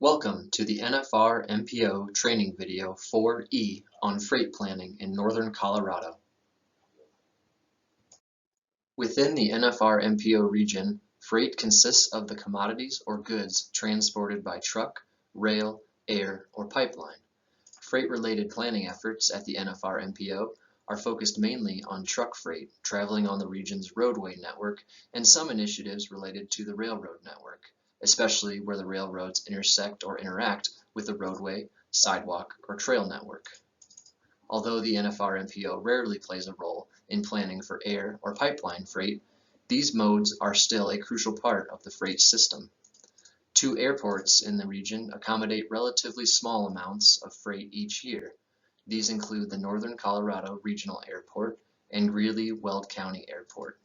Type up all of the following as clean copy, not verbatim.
Welcome to the NFRMPO training video 4E on freight planning in northern Colorado. Within the NFRMPO region, freight consists of the commodities or goods transported by truck, rail, air, or pipeline. Freight-related planning efforts at the NFRMPO are focused mainly on truck freight traveling on the region's roadway network and some initiatives related to the railroad network, especially where the railroads intersect or interact with the roadway, sidewalk, or trail network. Although the NFRMPO rarely plays a role in planning for air or pipeline freight, these modes are still a crucial part of the freight system. Two airports in the region accommodate relatively small amounts of freight each year. These include the Northern Colorado Regional Airport and Greeley-Weld County Airport.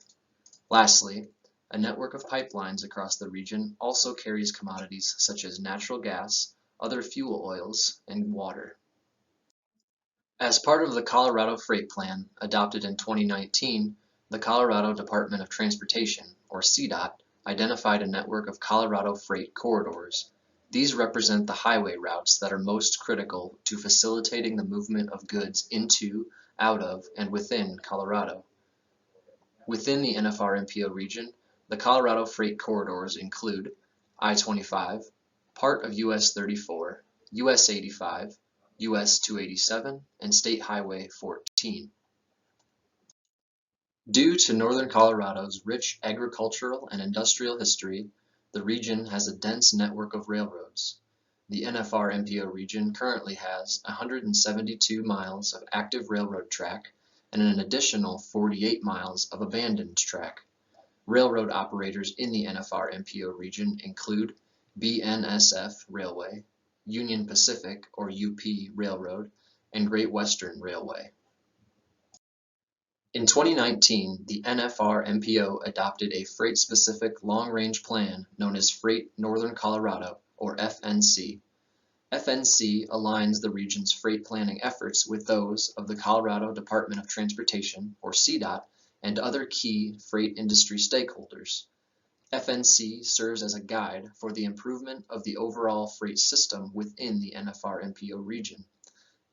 Lastly, a network of pipelines across the region also carries commodities such as natural gas, other fuel oils, and water. As part of the Colorado Freight Plan, adopted in 2019, the Colorado Department of Transportation, or CDOT, identified a network of Colorado freight corridors. These represent the highway routes that are most critical to facilitating the movement of goods into, out of, and within Colorado. Within the NFRMPO region, the Colorado freight corridors include I-25, part of US 34, US 85, US 287, and State Highway 14. Due to northern Colorado's rich agricultural and industrial history, the region has a dense network of railroads. The NFRMPO region currently has 172 miles of active railroad track and an additional 48 miles of abandoned track. Railroad operators in the NFRMPO region include BNSF Railway, Union Pacific or UP Railroad, and Great Western Railway. In 2019, the NFRMPO adopted a freight-specific long-range plan known as Freight Northern Colorado, or FNC. FNC aligns the region's freight planning efforts with those of the Colorado Department of Transportation, or CDOT, and other key freight industry stakeholders. FNC serves as a guide for the improvement of the overall freight system within the NFRMPO region.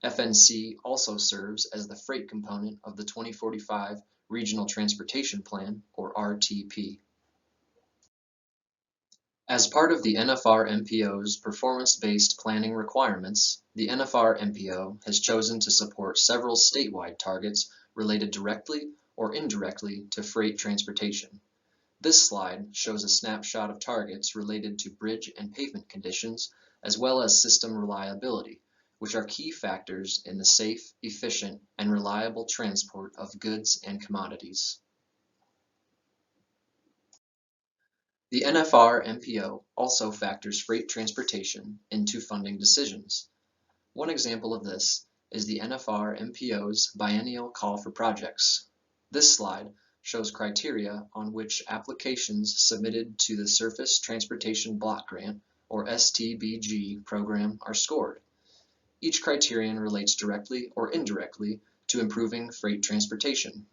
FNC also serves as the freight component of the 2045 Regional Transportation Plan, or RTP. As part of the NFRMPO's performance-based planning requirements, the NFRMPO has chosen to support several statewide targets related directly or indirectly to freight transportation. This slide shows a snapshot of targets related to bridge and pavement conditions, as well as system reliability, which are key factors in the safe, efficient, and reliable transport of goods and commodities. The NFRMPO also factors freight transportation into funding decisions. One example of this is the NFRMPO's biennial call for projects. This slide shows criteria on which applications submitted to the Surface Transportation Block Grant, or STBG, program are scored. Each criterion relates directly or indirectly to improving freight transportation.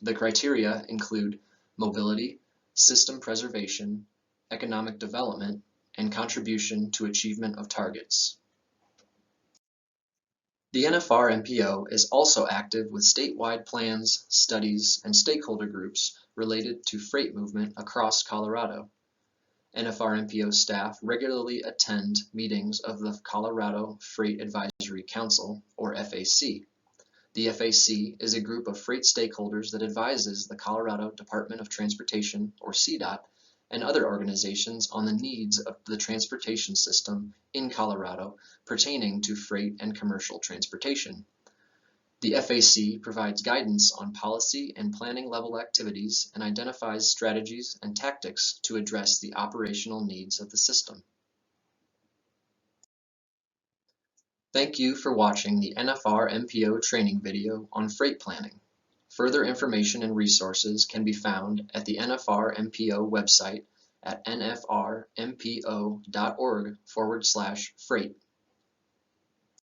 The criteria include mobility, system preservation, economic development, and contribution to achievement of targets. The NFRMPO is also active with statewide plans, studies, and stakeholder groups related to freight movement across Colorado. NFRMPO staff regularly attend meetings of the Colorado Freight Advisory Council, or FAC. The FAC is a group of freight stakeholders that advises the Colorado Department of Transportation, or CDOT, and other organizations on the needs of the transportation system in Colorado pertaining to freight and commercial transportation. The FAC provides guidance on policy and planning level activities and identifies strategies and tactics to address the operational needs of the system. Thank you for watching the NFRMPO training video on freight planning. Further information and resources can be found at the NFRMPO website at nfrmpo.org/freight.